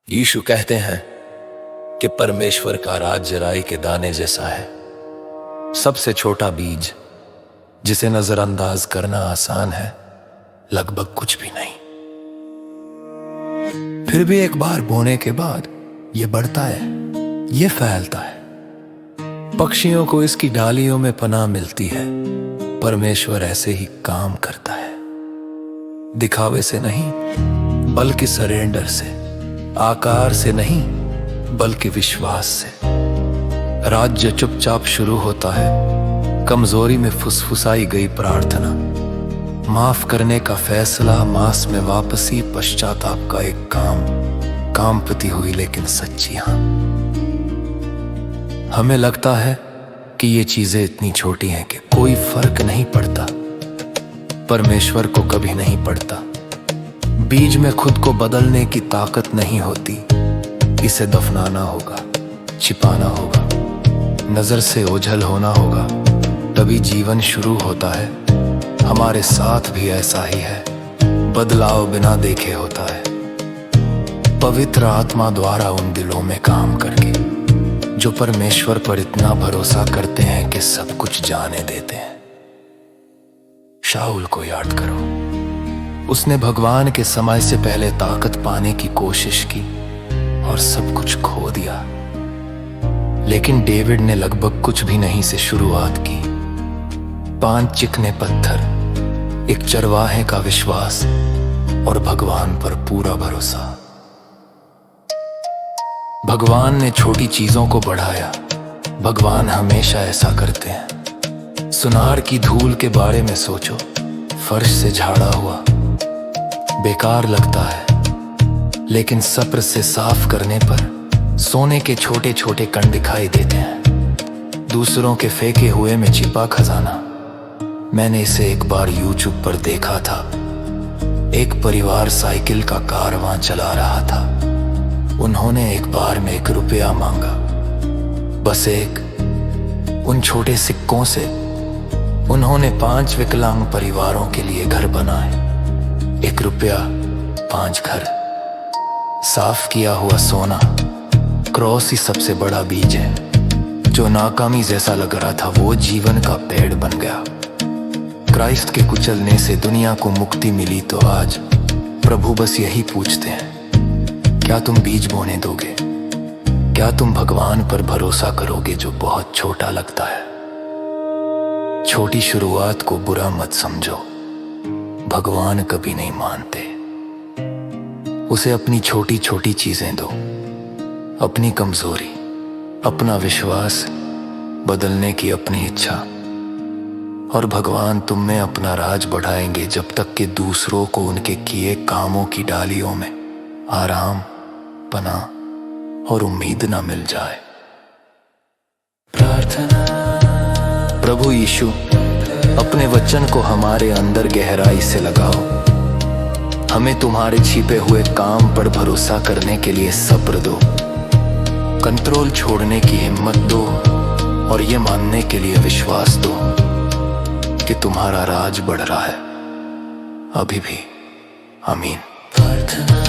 यीशु कहते हैं कि परमेश्वर का राज्य राई के दाने जैसा है, सबसे छोटा बीज जिसे नजरअंदाज करना आसान है, लगभग कुछ भी नहीं। फिर भी एक बार बोने के बाद ये बढ़ता है, ये फैलता है। पक्षियों को इसकी डालियों में पनाह मिलती है। परमेश्वर ऐसे ही काम करता है, दिखावे से नहीं बल्कि सरेंडर से, आकार से नहीं बल्कि विश्वास से। राज्य चुपचाप शुरू होता है, कमजोरी में फुसफुसाई गई प्रार्थना, माफ करने का फैसला, मांस में वापसी, पश्चाताप का एक काम प्रति हुई लेकिन सच्ची हां। हमें लगता है कि ये चीजें इतनी छोटी हैं कि कोई फर्क नहीं पड़ता। परमेश्वर को कभी नहीं पड़ता। बीज में खुद को बदलने की ताकत नहीं होती। इसे दफनाना होगा, छिपाना होगा, नजर से ओझल होना होगा, तभी जीवन शुरू होता है। हमारे साथ भी ऐसा ही है, बदलाव बिना देखे होता है, पवित्र आत्मा द्वारा उन दिलों में काम करके जो परमेश्वर पर इतना भरोसा करते हैं कि सब कुछ जाने देते हैं। शाऊल को याद करो, उसने भगवान के समय से पहले ताकत पाने की कोशिश की और सब कुछ खो दिया। लेकिन डेविड ने लगभग कुछ भी नहीं से शुरुआत की। 5 चिकने पत्थर, एक चरवाहे का विश्वास और भगवान पर पूरा भरोसा। भगवान ने छोटी चीजों को बढ़ाया। भगवान हमेशा ऐसा करते हैं। सुनार की धूल के बारे में सोचो, फर्श से झाड़ा हुआ बेकार लगता है, लेकिन सब्र से साफ करने पर सोने के छोटे छोटे कण दिखाई देते हैं। दूसरों के फेंके हुए में छिपा खजाना। मैंने इसे एक बार YouTube पर देखा था। एक परिवार साइकिल का कारवां चला रहा था। उन्होंने एक बार में 1 रुपया मांगा, बस एक। उन छोटे सिक्कों से उन्होंने 5 विकलांग परिवारों के लिए घर बनाए। 1 रुपया, 5 घर। साफ किया हुआ सोना। क्रॉस ही सबसे बड़ा बीज है। जो नाकामी जैसा लग रहा था वो जीवन का पेड़ बन गया। क्राइस्ट के कुचलने से दुनिया को मुक्ति मिली। तो आज प्रभु बस यही पूछते हैं, क्या तुम बीज बोने दोगे? क्या तुम भगवान पर भरोसा करोगे जो बहुत छोटा लगता है? छोटी शुरुआत को बुरा मत समझो। भगवान कभी नहीं मानते। उसे अपनी छोटी छोटी चीजें दो, अपनी कमजोरी, अपना विश्वास, बदलने की अपनी इच्छा, और भगवान तुम में अपना राज बढ़ाएंगे जब तक कि दूसरों को उनके किए कामों की डालियों में आराम, पनाह और उम्मीद ना मिल जाए। प्रार्थना। प्रभु यीशु, अपने वचन को हमारे अंदर गहराई से लगाओ। हमें तुम्हारे छिपे हुए काम पर भरोसा करने के लिए सब्र दो, कंट्रोल छोड़ने की हिम्मत दो और ये मानने के लिए विश्वास दो कि तुम्हारा राज बढ़ रहा है अभी भी। आमीन। प्रार्थना।